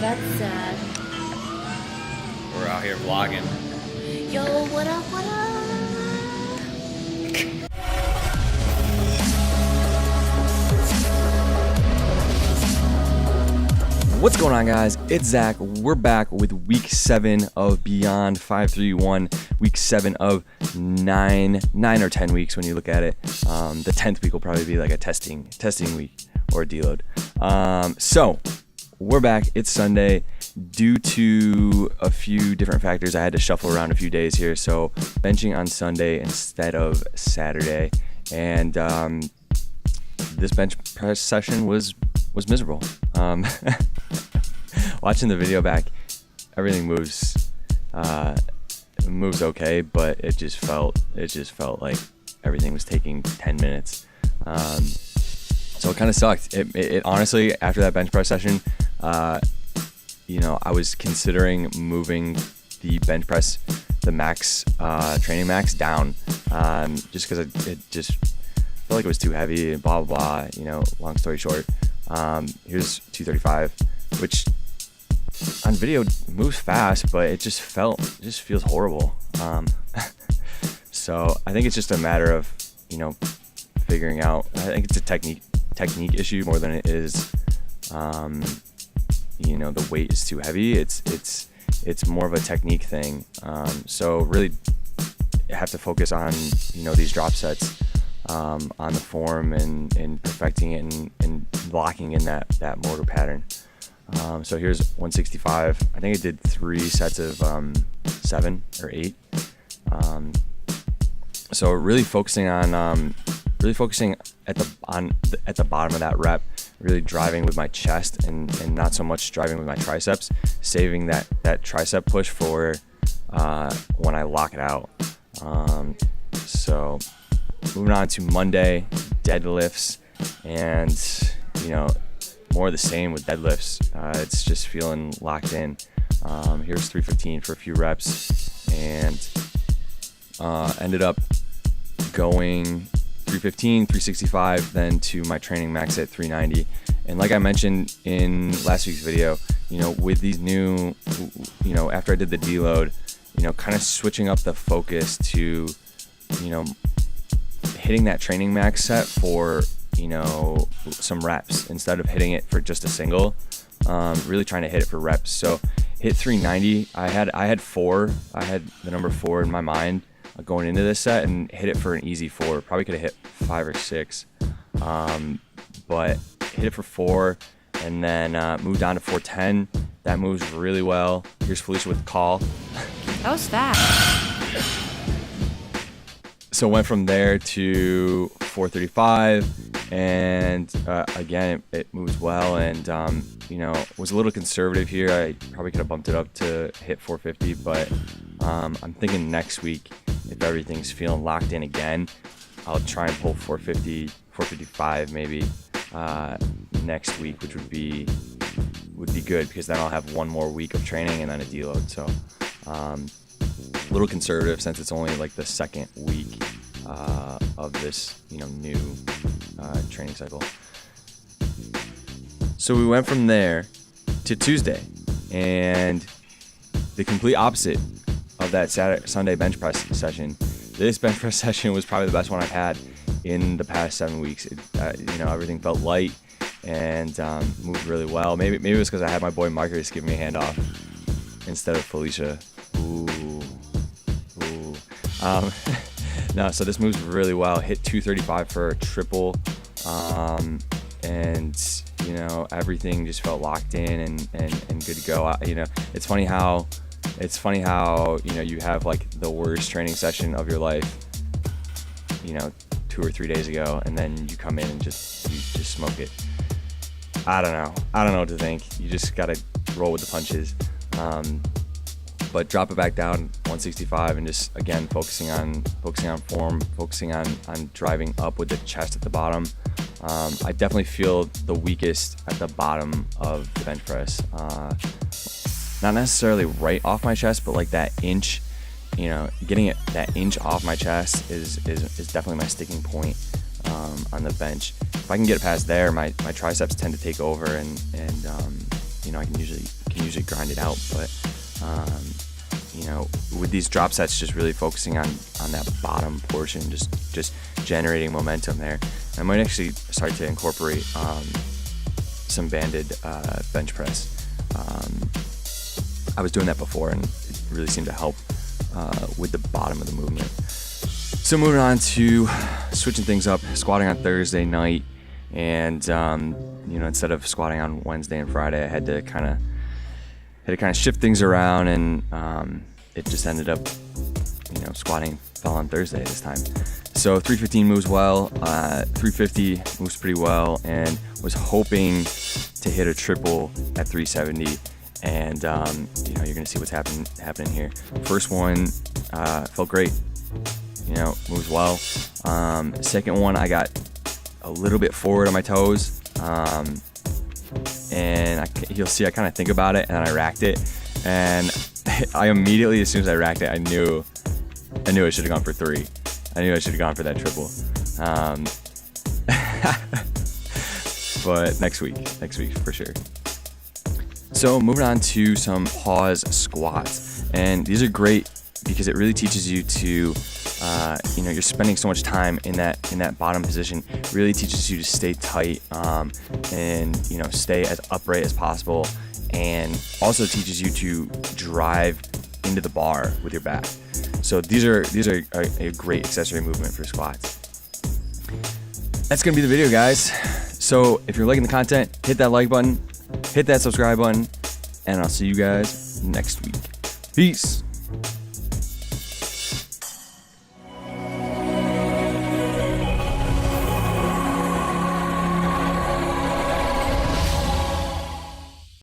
That's sad. We're out here vlogging. Yo, what up, what up? What's going on, guys? It's Zach. We're back with week 7 of Beyond 531. Week 7 of 9 or 10 weeks when you look at it. The 10th week will probably be like a testing week or a deload. So we're back. It's Sunday. Due to a few different factors, I had to shuffle around a few days here. So benching on Sunday instead of Saturday. And this bench press session was miserable. Watching the video back, everything moves okay, but it just felt like everything was taking 10 minutes. So it kind of sucked. It honestly, after that bench press session, I was considering moving the bench press, the max, training max down, just because it just felt like it was too heavy and blah, blah, blah, long story short. Here's 235, which on video moves fast, but it just feels horrible. So I think it's just a matter of, figuring out, I think it's a technique issue more than it is, the weight is too heavy. It's more of a technique thing. So really have to focus on, these drop sets, on the form and perfecting it and locking in that motor pattern. So here's 165. I think I did 3 sets of 7 or 8. So really focusing at the bottom of that rep, really driving with my chest and not so much driving with my triceps, saving that tricep push for when I lock it out. So moving on to Monday, deadlifts, and more of the same with deadlifts. It's just feeling locked in. Here's 315 for a few reps, and ended up going 315, 365, then to my training max at 390. And like I mentioned in last week's video, with these new, after I did the deload, kind of switching up the focus to, hitting that training max set for, some reps instead of hitting it for just a single. Really trying to hit it for reps. So hit 390. I had the number 4 in my mind going into this set, and hit it for an easy 4. Probably could have hit 5 or 6, but hit it for 4, and then moved on to 410. That moves really well. Here's Felicia with the call. That was fast. So went from there to 435, and again it moves well, and was a little conservative here. I probably could have bumped it up to hit 450, but I'm thinking next week, if everything's feeling locked in again, I'll try and pull 450, 455 maybe next week, which would be good, because then I'll have one more week of training and then a deload. So a little conservative since it's only like the second week of this new training cycle. So we went from there to Tuesday, and the complete opposite of that Sunday bench press session. This bench press session was probably the best one I've had in the past 7 weeks. Everything felt light and moved really well. Maybe it was because I had my boy Marcus give me a handoff instead of Felicia. No, so this moves really well. Hit 235 for a triple, and everything just felt locked in and good to go. It's funny how you have like the worst training session of your life 2 or 3 days ago, and then you come in and just smoke it. I don't know what to think. You just gotta roll with the punches. But drop it back down 165, and just again focusing on form, focusing on driving up with the chest at the bottom. I definitely feel the weakest at the bottom of the bench press. Not necessarily right off my chest, but like that inch, getting that inch off my chest is definitely my sticking point on the bench. If I can get it past there, my triceps tend to take over, and I can usually can usually grind it out. But you know, with these drop sets, just really focusing on that bottom portion, just generating momentum there. I might actually start to incorporate some banded bench press. I was doing that before, and it really seemed to help with the bottom of the movement. So moving on to switching things up, squatting on Thursday night, and you know, instead of squatting on Wednesday and Friday, I had to kind of shift things around, and it just ended up, you know, squatting fell on Thursday this time. So 315 moves well, 350 moves pretty well, and was hoping to hit a triple at 370. And you know, you're gonna see what's happening here. First one felt great, you know, moves well. Second one, I got a little bit forward on my toes, and you'll see I kind of think about it, and I racked it, and I immediately, as soon as I racked it, I knew I should have gone for 3. I knew I should have gone for that triple. But next week for sure. So moving on to some pause squats, and these are great because it really teaches you to, you know, you're spending so much time in that bottom position. Really teaches you to stay tight, and you know, stay as upright as possible, and also teaches you to drive into the bar with your back. So these are a great accessory movement for squats. That's gonna be the video, guys. So if you're liking the content, hit that like button, hit that subscribe button, and I'll see you guys next week. Peace.